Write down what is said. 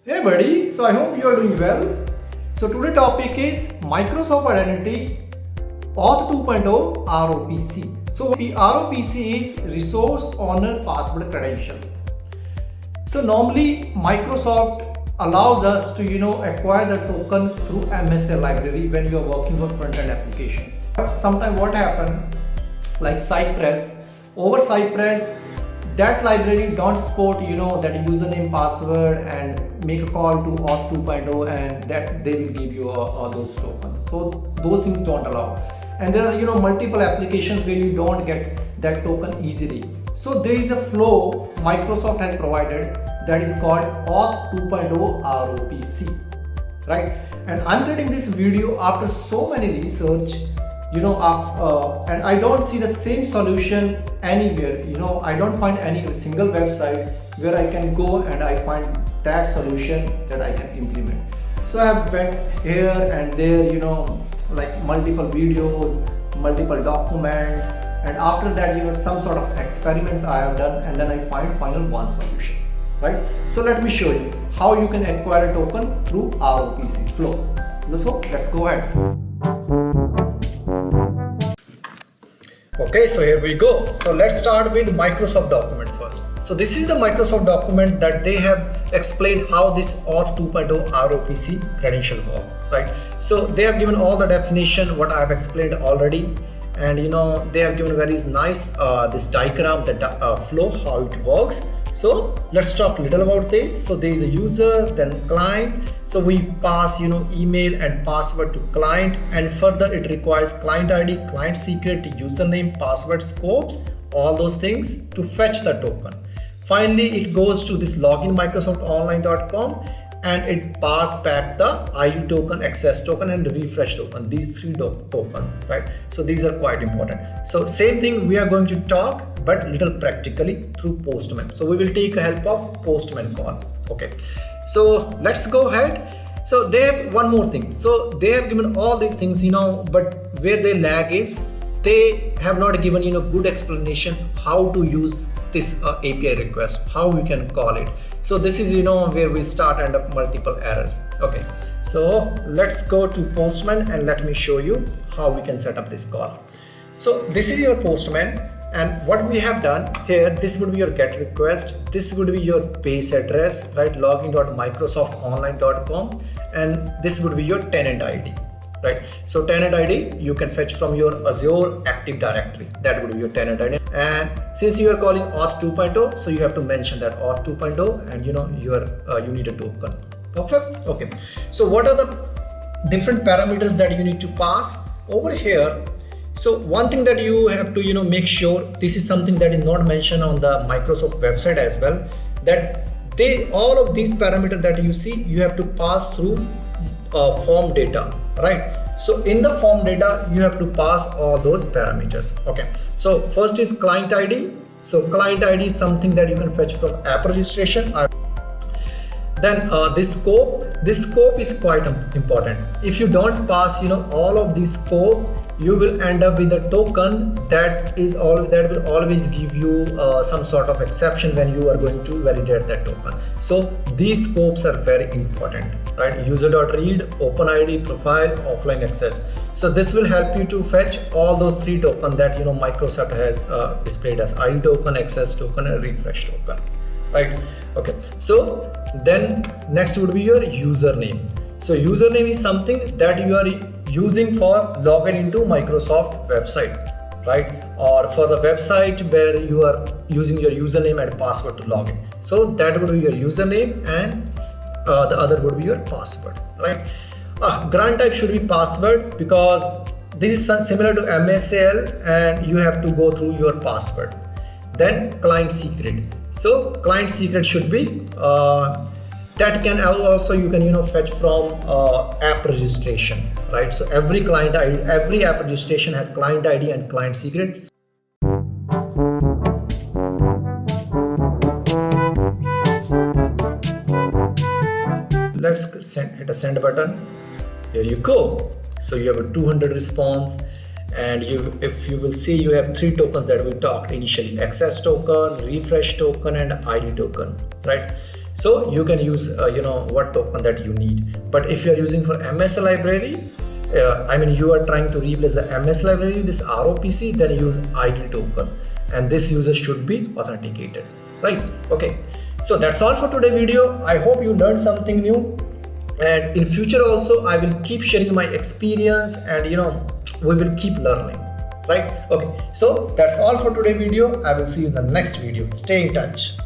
Hey buddy, so I hope you are doing well. So today topic is Microsoft Identity Auth 2.0 ROPC. So ROPC is Resource Owner Password Credentials. So normally Microsoft allows us to acquire the token through MSAL library when you are working for front-end applications. But sometimes what happens, like Cypress, over Cypress, that library don't support that username, password, and make a call to auth 2.0 and that they will give you those tokens. So those things don't allow, and there are multiple applications where you don't get that token easily. So there is a flow Microsoft has provided that is called auth 2.0 ROPC, right? And I'm creating this video after so many research, and I don't see the same solution anywhere. I don't find any single website where I can go and I find that solution that I can implement. So I have went here and there, like multiple videos, multiple documents, and after that, some sort of experiments I have done, and then I find final one solution, right? So let me show you how you can acquire a token through ROPC flow. So let's go ahead. Okay, so here we go. So let's start with Microsoft document first. So this is the Microsoft document that they have explained how this auth 2.0 ROPC credential work, right? So they have given all the definition what I have explained already, and they have given very nice this diagram, the flow, how it works. So let's talk a little about this. So there is a user, then client. So we pass email and password to client, and further it requires client ID, client secret, username, password, scopes, all those things to fetch the token. Finally, it goes to this login microsoftonline.com and it pass back the ID token, access token, and refresh token, these three tokens, right? So these are quite important. So same thing we are going to talk, but little practically through Postman. So we will take help of Postman call. Okay, so let's go ahead. So they have one more thing. So they have given all these things, but where they lag is they have not given good explanation how to use this API request, how we can call it. So this is where we start end up multiple errors. Okay, so let's go to Postman and let me show you how we can set up this call. So this is your Postman, and what we have done here, this would be your get request, this would be your base address, right? login.microsoftonline.com, and this would be your tenant ID, right? So tenant ID you can fetch from your Azure Active Directory, that would be your tenant ID. And since you are calling auth 2.0, so you have to mention that auth 2.0, and you need a token. Perfect. Okay, so what are the different parameters that you need to pass over here? So one thing that you have to make sure, this is something that is not mentioned on the Microsoft website as well, that all of these parameters that you see, you have to pass through form data, right? So in the form data you have to pass all those parameters. Okay, so first is client ID. So client ID is something that you can fetch from app registration. Then this scope is quite important. If you don't pass all of this scope, you will end up with a token that will always give you some sort of exception when you are going to validate that token. So these scopes are very important, right? User.read, OpenID, profile, offline access. So this will help you to fetch all those three tokens that Microsoft has displayed as ID token, access token, and refresh token, right? Okay, so then next would be your username. So username is something that you are using for login into Microsoft website, right? Or for the website where you are using your username and password to login. So that would be your username, and the other would be your password, right? Grant type should be password because this is similar to MSAL and you have to go through your password. Then client secret. So client secret should be that can also you can fetch from app registration, right? So every client ID, every app registration have client ID and client secret. Let's hit a send button. Here you go. So you have a 200 response, and if you will see, you have three tokens that we talked initially: access token, refresh token, and ID token, right? So you can use what token that you need. But if you are using for MSAL library, you are trying to replace the MS library, this ROPC, then use ID token, and this user should be authenticated, right? Okay, so that's all for today video. I hope you learned something new, and in future also I will keep sharing my experience, and we will keep learning, right? Okay, so that's all for today video. I will see you in the next video. Stay in touch.